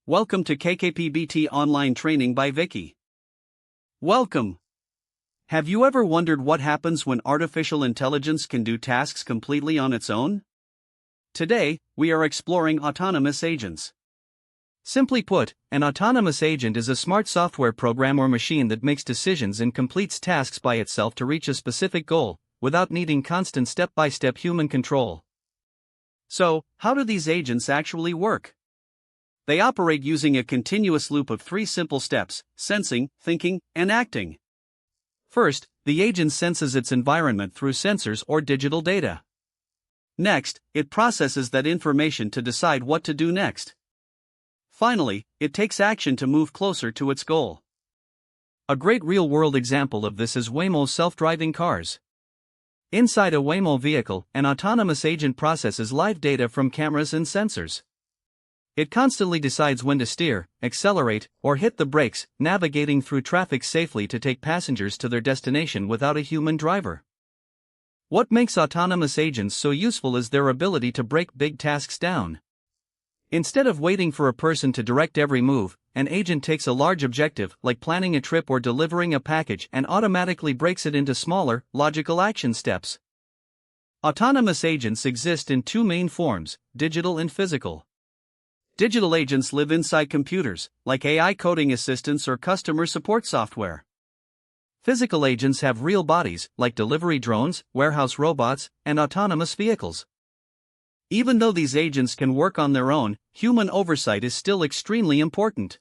Welcome to KKPBT Online Training by Vicky. Welcome. Have you ever wondered what happens when artificial intelligence can do tasks completely on its own? Today, we are exploring autonomous agents. Simply put, an autonomous agent is a smart software program or machine that makes decisions and completes tasks by itself to reach a specific goal, without needing constant step-by-step human control. So, how do these agents actually work? They operate using a continuous loop of three simple steps: sensing, thinking, and acting. First, the agent senses its environment through sensors or digital data. Next, it processes that information to decide what to do next. Finally, it takes action to move closer to its goal. A great real-world example of this is Waymo's self-driving cars. Inside a Waymo vehicle, an autonomous agent processes live data from cameras and sensors. It constantly decides when to steer, accelerate, or hit the brakes, navigating through traffic safely to take passengers to their destination without a human driver. What makes autonomous agents so useful is their ability to break big tasks down. Instead of waiting for a person to direct every move, an agent takes a large objective, like planning a trip or delivering a package, and automatically breaks it into smaller, logical action steps. Autonomous agents exist in two main forms: digital and physical. Digital agents live inside computers, like AI coding assistants or customer support software. Physical agents have real bodies, like delivery drones, warehouse robots, and autonomous vehicles. Even though these agents can work on their own, human oversight is still extremely important.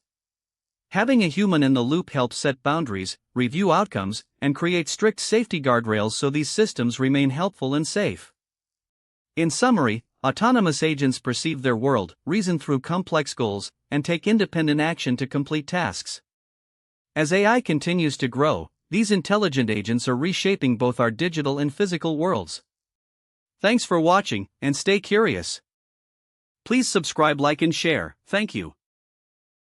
Having a human in the loop helps set boundaries, review outcomes, and create strict safety guardrails so these systems remain helpful and safe. In summary, autonomous agents perceive their world, reason through complex goals, and take independent action to complete tasks. As AI continues to grow, these intelligent agents are reshaping both our digital and physical worlds. Thanks for watching, and stay curious. Please subscribe, like, and share. Thank you.